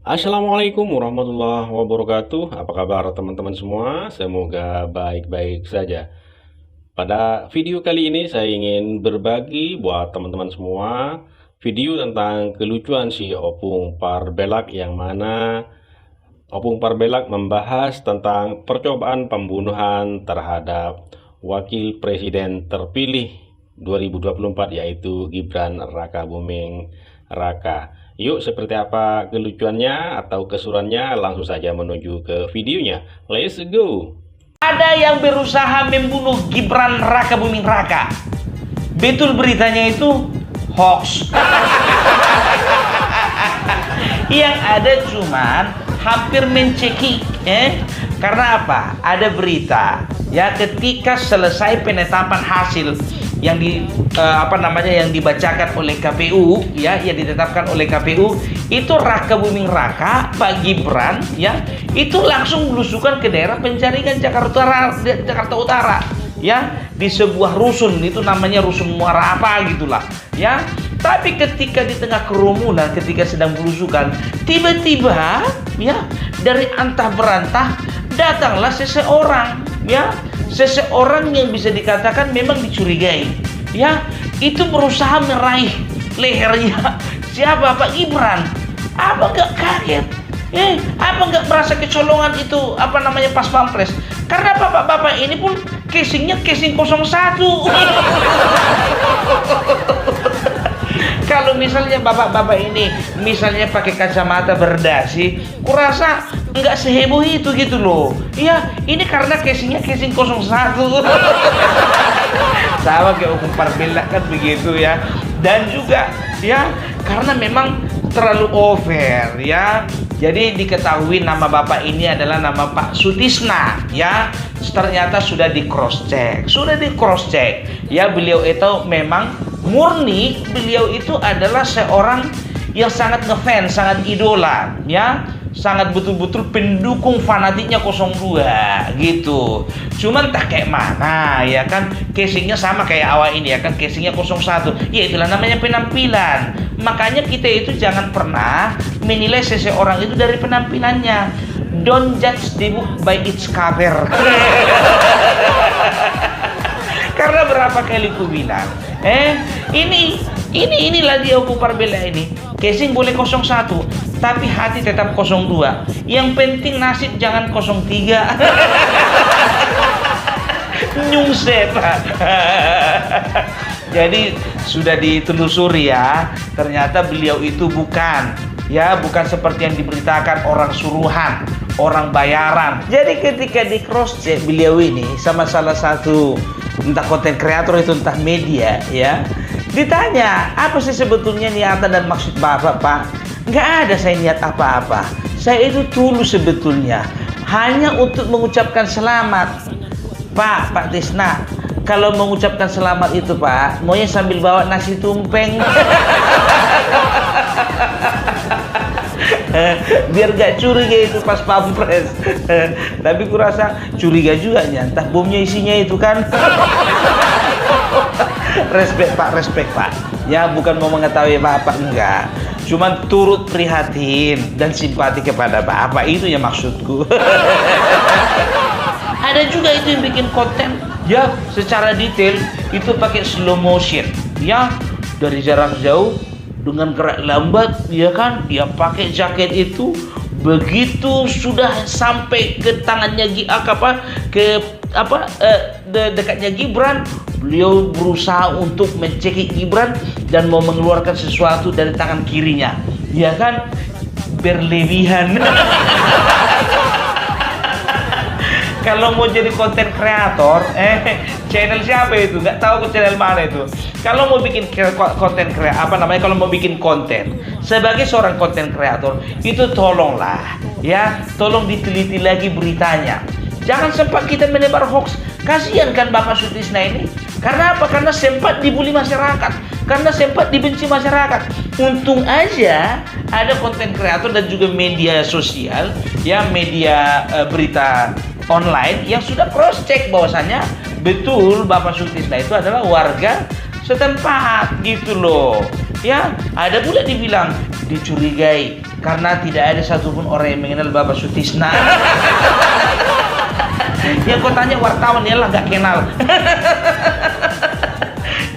Assalamualaikum warahmatullahi wabarakatuh. Apa kabar teman-teman semua? Semoga baik-baik saja. Pada video kali ini saya ingin berbagi buat teman-teman semua video tentang kelucuan si Opung Parbelak, yang mana Opung Parbelak membahas tentang percobaan pembunuhan terhadap Wakil Presiden terpilih 2024, yaitu Gibran Rakabuming Raka. Yuk, seperti apa kelucuannya atau kesurannya, langsung saja menuju ke videonya. Let's go! Ada yang berusaha membunuh Gibran Rakabuming Raka. Betul beritanya itu hoax. Yang ada cuman hampir mencekik. Karena apa? Ada berita ya, ketika selesai penetapan hasil yang yang dibacakan oleh KPU, ya, yang ditetapkan oleh KPU, itu Rakabuming Raka, Pak Gibran, ya, itu langsung belusukan ke daerah penjaringan Jakarta Utara, ya, di sebuah rusun, itu namanya rusun Muara apa gitulah, ya. Tapi ketika di tengah kerumunan, ketika sedang belusukan, tiba-tiba, ya, dari antah berantah datanglah seseorang, ya, seseorang yang bisa dikatakan memang dicurigai, ya, itu berusaha meraih lehernya siapa? Pak Gibran. Apa nggak kaget? Apa nggak merasa kecolongan itu pas pampres? Karena bapak-bapak ini pun casingnya casing 01. Kalau misalnya bapak-bapak ini misalnya pakai kacamata berdasi, kurasa nggak seheboh itu gitu loh. Iya, ini karena casingnya casing 01. Sama kayak Opung Parbelak kan begitu ya. Dan juga ya, karena memang terlalu over ya. Jadi diketahui nama bapak ini adalah nama Pak Sutisna, ya. Ternyata sudah di cross check. Ya, beliau itu memang murni, beliau itu adalah seorang yang sangat ngefans, sangat idola, ya. Sangat betul-betul pendukung fanatiknya 02 gitu. Cuman tak kayak mana ya kan, casingnya sama kayak awal ini ya kan, casingnya 01. Ya itulah namanya penampilan. Makanya kita itu jangan pernah menilai seseorang itu dari penampilannya. Don't judge the book by its cover. Karena berapa kali ku bilang, inilah dia Opung Parbelak ini. Casing boleh 01, tapi hati tetap 02. Yang penting nasib jangan 03. Nyungsep. Jadi sudah ditelusuri ya, ternyata beliau itu bukan seperti yang diberitakan orang suruhan, orang bayaran. Jadi ketika di cross check beliau ini sama salah satu entah konten kreator itu entah media ya, ditanya apa sih sebetulnya niatan dan maksud bapak, Pak? Nggak ada saya niat apa-apa. Saya itu tulus sebetulnya, hanya untuk mengucapkan selamat. Pak Tisna, kalau mengucapkan selamat itu Pak, maunya sambil bawa nasi tumpeng. Biar gak curiga itu pas pampres. Tapi kurasa curiga juga nih, entah bomnya isinya itu kan. Respect Pak, ya, bukan mau mengetahui bapak, enggak, cuman turut prihatin dan simpati kepada bapak, itu ya maksudku. Ada juga itu yang bikin konten ya secara detail, itu pakai slow motion ya, dari jarak jauh dengan gerak lambat, ya kan, dia pakai jaket itu, begitu sudah sampai ke tangannya dekatnya Gibran, beliau berusaha untuk mencekik Gibran dan mau mengeluarkan sesuatu dari tangan kirinya, ya kan, berlebihan. Kalau mau jadi konten kreator, channel siapa itu? Nggak tahu ke channel mana itu. Kalau mau bikin konten kalau mau bikin konten sebagai seorang konten kreator, itu tolonglah, ya, tolong diteliti lagi beritanya. Jangan sempat kita menebar hoax. Kasihan kan Bapak Sutisna ini. Karena apa? Karena sempat dibully masyarakat, karena sempat dibenci masyarakat. Untung aja ada konten kreator dan juga media sosial, ya, media berita online yang sudah cross check bahwasanya betul Bapak Sutisna itu adalah warga setempat gitu loh. Ya, ada pula dibilang dicurigai karena tidak ada satupun orang yang mengenal Bapak Sutisna. Yang kau tanya wartawan ya lah gak kenal.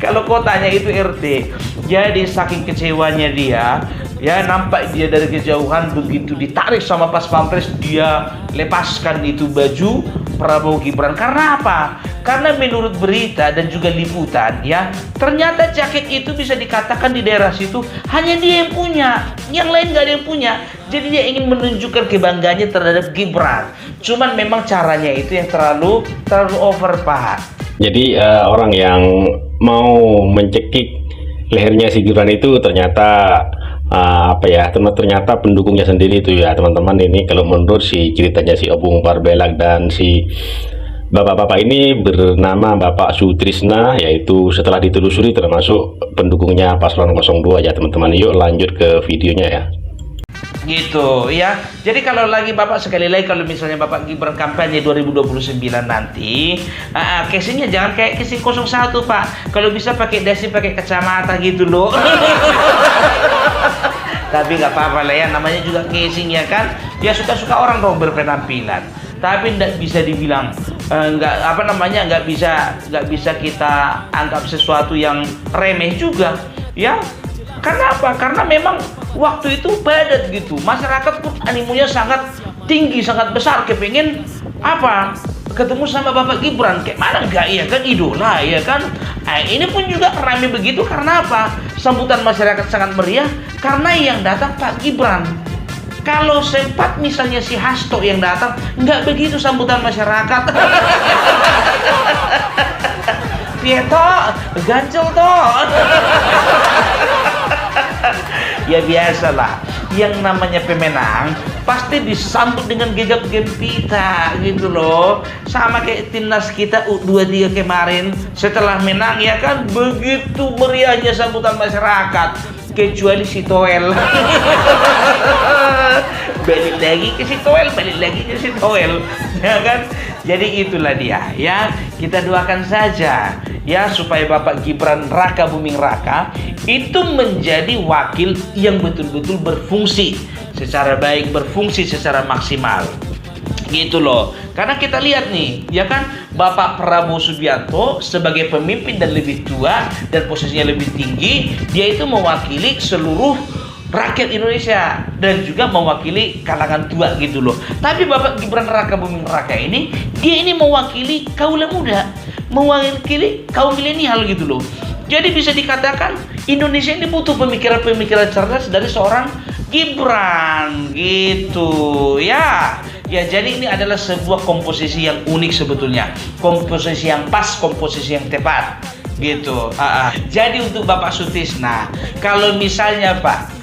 Kalau kau tanya itu RT. Jadi saking kecewanya dia, ya nampak dia dari kejauhan, begitu ditarik sama pas pampres dia lepaskan itu baju Prabowo Gibran. Karena apa? Karena menurut berita dan juga liputan, ya ternyata jaket itu bisa dikatakan di daerah situ hanya dia yang punya, yang lain gak ada yang punya. Jadi dia ingin menunjukkan kebanggaannya terhadap Gibran. Cuman memang caranya itu yang terlalu over, Pak. Jadi orang yang mau mencekik lehernya si Gibran itu ternyata ternyata pendukungnya sendiri itu ya teman-teman. Ini kalau menurut si ceritanya si Obung Parbelak dan si bapak-bapak ini bernama Bapak Sutrisna, yaitu setelah ditelusuri termasuk pendukungnya paslon 02 ya teman-teman. Yuk lanjut ke videonya ya. Gitu ya. Jadi kalau lagi Bapak, sekali lagi kalau misalnya Bapak Gibran kampanye 2029 nanti, casingnya jangan kayak casing 01 Pak. Kalau bisa pakai dasi, pakai kacamata gitu loh. Tapi nggak apa-apa lah ya, namanya juga casing ya kan. Ya suka-suka orang dong berpenampilan. Tapi nggak bisa dibilang nggak bisa kita anggap sesuatu yang remeh juga ya. Karena apa? Karena memang waktu itu padat gitu, masyarakat pun animonya sangat tinggi, sangat besar, kepengen apa? Ketemu sama Bapak Gibran, kayak mana enggak ya kan, idola ya kan. Ini pun juga ramai begitu karena apa? Sambutan masyarakat sangat meriah karena yang datang Pak Gibran. Kalau sempat misalnya si Hasto yang datang, nggak begitu sambutan masyarakat. Pieto, gancel toh. Ya biasalah, yang namanya pemenang pasti disambut dengan gegap gempita gitu loh. Sama kayak timnas kita U23 kemarin setelah menang ya kan, begitu meriahnya sambutan masyarakat. Kecuali si Toel. Balik lagi ke si Toel, balik lagi ke si Toel, ya kan? Jadi itulah dia ya. Kita doakan saja ya supaya Bapak Gibran Raka Buming Raka itu menjadi wakil yang betul-betul berfungsi secara baik, berfungsi secara maksimal. Gitu loh. Karena kita lihat nih, ya kan, Bapak Prabowo Subianto sebagai pemimpin dan lebih tua dan posisinya lebih tinggi, dia itu mewakili seluruh rakyat Indonesia dan juga mewakili kalangan tua gitu loh. Tapi Bapak Gibran Raka Buming Raka ini, dia ini mewakili kaula muda, mewakili kaum milenial gitu loh. Jadi bisa dikatakan Indonesia ini butuh pemikiran-pemikiran cerdas dari seorang Gibran gitu ya. Ya, jadi ini adalah sebuah komposisi yang unik sebetulnya, komposisi yang pas, komposisi yang tepat gitu. Jadi untuk Bapak Sutisna, kalau misalnya Pak,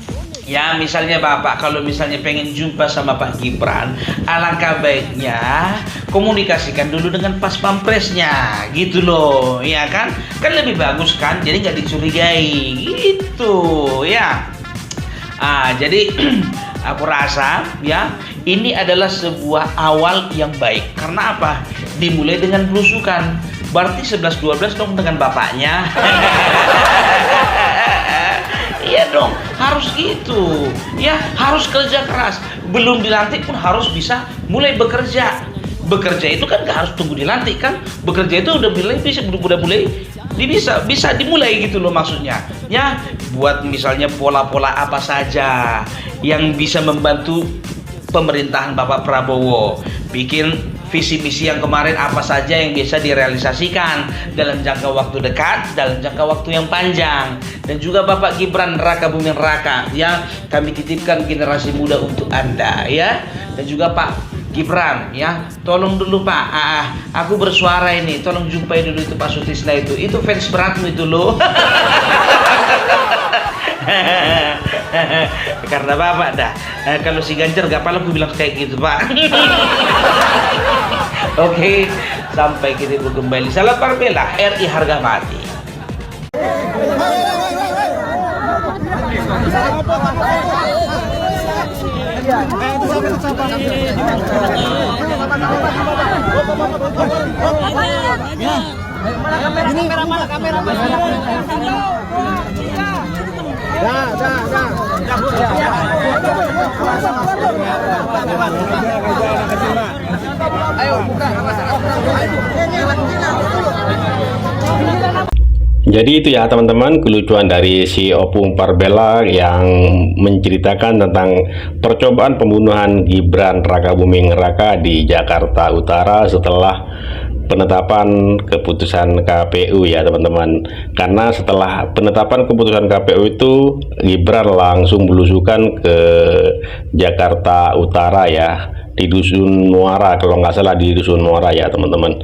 ya misalnya Bapak kalau misalnya pengen jumpa sama Pak Gibran, alangkah baiknya komunikasikan dulu dengan pas pampresnya gitu loh, ya kan? Kan lebih bagus kan, jadi nggak dicurigai gitu ya. Jadi aku rasa ya ini adalah sebuah awal yang baik. Karena apa? Dimulai dengan belusukan. Berarti 11-12 dong dengan bapaknya. Iya dong, harus gitu. Ya, harus kerja keras. Belum dilantik pun harus bisa mulai bekerja. Bekerja itu kan gak harus tunggu dilantik kan. Bekerja itu udah bisa dimulai gitu loh maksudnya. Ya, buat misalnya pola-pola apa saja yang bisa membantu pemerintahan Bapak Prabowo. Bikin visi misi yang kemarin apa saja yang bisa direalisasikan dalam jangka waktu dekat, dalam jangka waktu yang panjang. Dan juga Bapak Gibran Raka Buming Raka ya, kami titipkan generasi muda untuk Anda ya. Dan juga Pak Gibran ya, tolong dulu Pak, aku bersuara ini, tolong jumpai dulu itu Pak Sutisna itu fans beratmu itu loh. Karena Bapak dah, kalau si Ganjar gak pala aku bilang kayak gitu Pak. Oke, sampai kita kembali. Salam Parbela, RI harga mati. Jadi itu ya teman-teman, kelucuan dari si Opung Parbela yang menceritakan tentang percobaan pembunuhan Gibran Rakabuming Raka di Jakarta Utara setelah penetapan keputusan KPU ya teman-teman. Karena setelah penetapan keputusan KPU itu, Gibran langsung belusukan ke Jakarta Utara ya, di Dusun Muara, kalau nggak salah di Dusun Muara ya teman-teman.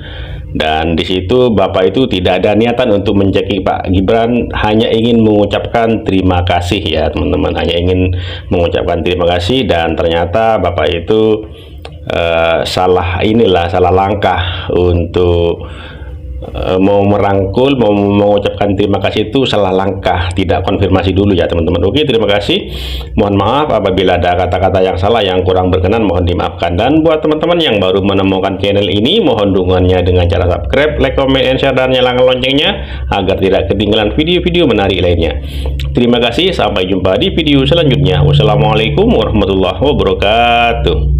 Dan di situ Bapak itu tidak ada niatan untuk mencekik Pak Gibran, hanya ingin mengucapkan terima kasih ya teman-teman, hanya ingin mengucapkan terima kasih. Dan ternyata Bapak itu salah langkah untuk mau merangkul, mau mengucapkan terima kasih itu salah langkah, tidak konfirmasi dulu ya teman-teman. Oke, terima kasih. Mohon maaf apabila ada kata-kata yang salah, yang kurang berkenan, mohon dimaafkan. Dan buat teman-teman yang baru menemukan channel ini, mohon dukungannya dengan cara subscribe, like, comment, and share, dan nyalakan loncengnya agar tidak ketinggalan video-video menarik lainnya. Terima kasih, sampai jumpa di video selanjutnya. Wassalamualaikum warahmatullahi wabarakatuh.